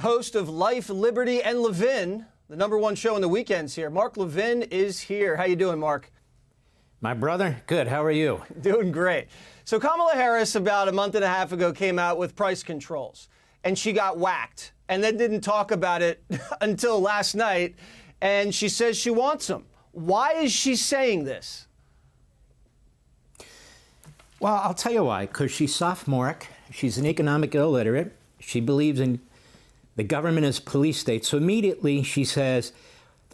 host of Life, Liberty, and Levin, the #1 show on the weekends here. Mark Levin is here. How you doing, Mark? My brother? Good. How are you? Doing great. So Kamala Harris, about a month and a half ago, came out with price controls, and she got whacked, and then didn't talk about it until last night, and she says she wants them. Why is she saying this? Well, I'll tell you why. Because she's sophomoric. She's an economic illiterate. She believes in the government as police state. So immediately she says,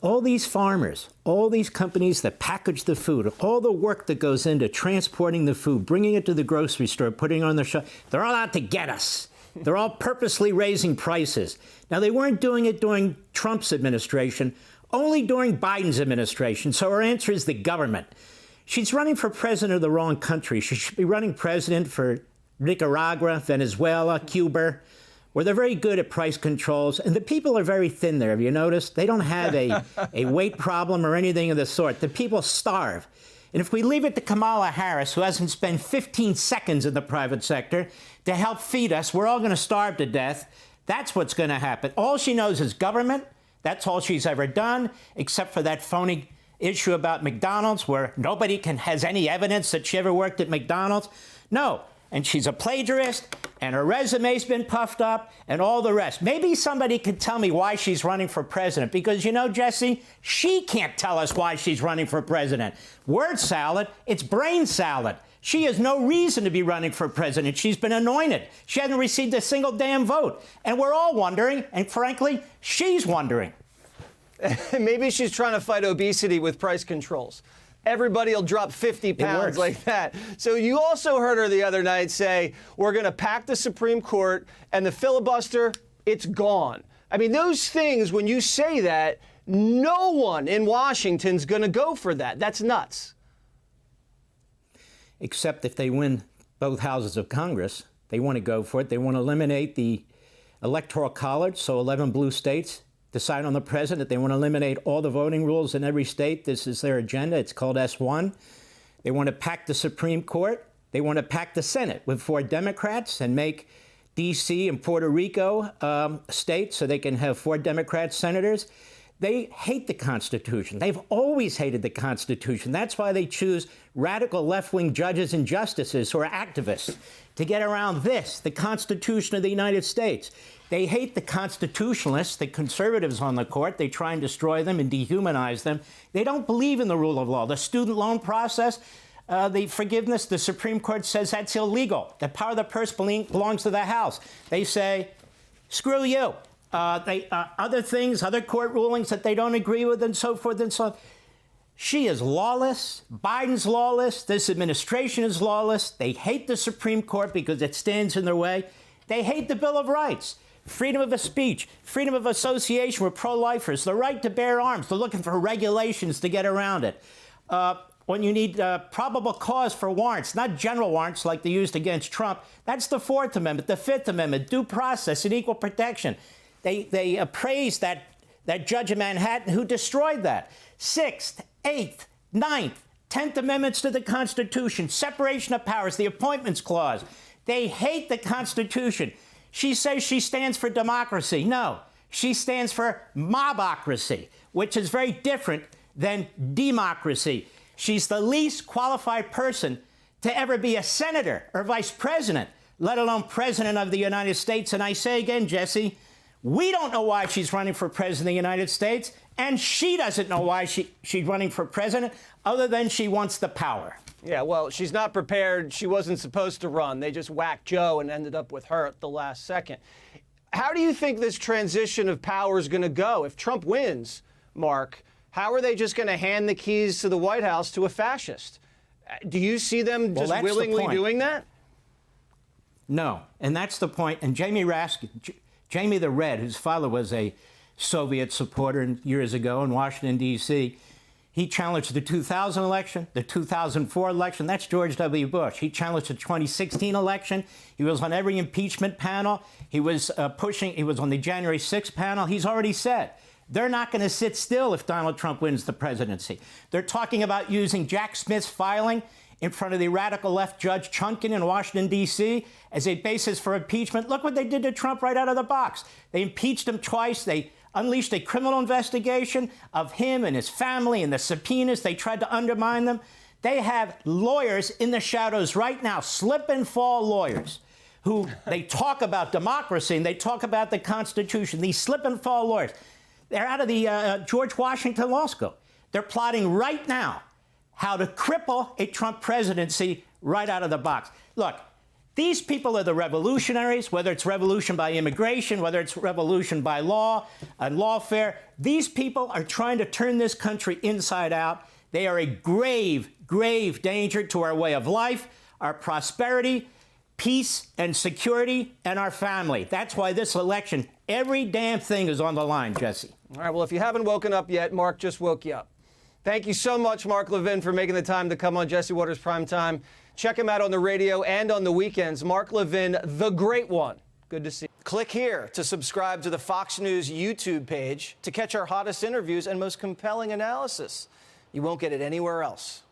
all these farmers, all these companies that package the food, all the work that goes into transporting the food, bringing it to the grocery store, putting it on their shelf, they're all out to get us. They're all purposely raising prices. Now, they weren't doing it during Trump's administration, only during Biden's administration. So her answer is the government. She's running for president of the wrong country. She should be running president for Nicaragua, Venezuela, Cuba, where they're very good at price controls. And the people are very thin there. Have you noticed? They don't have a weight problem or anything of the sort. The people starve. And if we leave it to Kamala Harris, who hasn't spent 15 seconds in the private sector to help feed us, we're all going to starve to death. That's what's going to happen. All she knows is government. That's all she's ever done, except for that phony issue about McDonald's, where nobody has any evidence that she ever worked at McDonald's. No. And she's a plagiarist, and her resume's been puffed up, and all the rest. Maybe somebody could tell me why she's running for president, because, you know, Jesse, she can't tell us why she's running for president. Word salad, it's brain salad. She has no reason to be running for president. She's been anointed. She hasn't received a single damn vote. And we're all wondering, and frankly, she's wondering. Maybe she's trying to fight obesity with price controls. Everybody will drop 50 pounds like that. So you also heard her the other night say, we're going to pack the Supreme Court, and the filibuster, it's gone. I mean, those things, when you say that, no one in Washington's going to go for that. That's nuts. Except if they win both houses of Congress, they want to go for it. They want to eliminate the Electoral College, so 11 blue states decide on the president. They want to eliminate all the voting rules in every state. This is their agenda. It's called S1. They want to pack the Supreme Court. They want to pack the Senate with 4 Democrats and make D.C. and Puerto Rico states so they can have 4 Democrat senators. They hate the Constitution. They've always hated the Constitution. That's why they choose radical left-wing judges and justices who are activists to get around this, the Constitution of the United States. They hate the constitutionalists, the conservatives on the court. They try and destroy them and dehumanize them. They don't believe in the rule of law. The student loan process, the forgiveness, the Supreme Court says that's illegal. The power of the purse belongs to the House. They say, screw you. Other things, other court rulings that they don't agree with, and so forth and so on. She is lawless. Biden's lawless. This administration is lawless. They hate the Supreme Court because it stands in their way. They hate the Bill of Rights. Freedom of speech, freedom of association with pro-lifers, the right to bear arms. They're looking for regulations to get around it. When you need probable cause for warrants, not general warrants like they used against Trump, that's the 4th Amendment, the 5th Amendment, due process and equal protection. They appraised that judge in Manhattan who destroyed that. 6th, 8th, 9th, 10th Amendments to the Constitution, separation of powers, the Appointments Clause. They hate the Constitution. She says she stands for democracy. No, she stands for mobocracy, which is very different than democracy. She's the least qualified person to ever be a senator or vice president, let alone president of the United States. And I say again, Jesse, we don't know why she's running for president of the United States, and she doesn't know why she's running for president, other than she wants the power. Yeah, well, she's not prepared. She wasn't supposed to run. They just whacked Joe and ended up with her at the last second. How do you think this transition of power is going to go? If Trump wins, Mark, how are they just going to hand the keys to the White House to a fascist? Do you see them just willingly doing that? No, and that's the point. And Jamie the Red, whose father was a Soviet supporter years ago in Washington, D.C., he challenged the 2000 election, the 2004 election. That's George W. Bush. He challenged the 2016 election. He was on every impeachment panel. He was he was on the January 6th panel. He's already said they're not going to sit still if Donald Trump wins the presidency. They're talking about using Jack Smith's filing in front of the radical left Judge Chunkin in Washington, D.C. as a basis for impeachment. Look what they did to Trump right out of the box. They impeached him twice. They unleashed a criminal investigation of him and his family and the subpoenas. They tried to undermine them. They have lawyers in the shadows right now, slip and fall lawyers, who they talk about democracy and they talk about the Constitution. These slip and fall lawyers, they're out of the George Washington Law School. They're plotting right now how to cripple a Trump presidency right out of the box. Look, these people are the revolutionaries, whether it's revolution by immigration, whether it's revolution by law and lawfare. These people are trying to turn this country inside out. They are a grave, grave danger to our way of life, our prosperity, peace and security, and our family. That's why this election, every damn thing is on the line, Jesse. All right, well, if you haven't woken up yet, Mark just woke you up. Thank you so much, Mark Levin, for making the time to come on Jesse Watters Primetime. Check him out on the radio and on the weekends. Mark Levin, the great one. Good to see you. Click here to subscribe to the Fox News YouTube page to catch our hottest interviews and most compelling analysis. You won't get it anywhere else.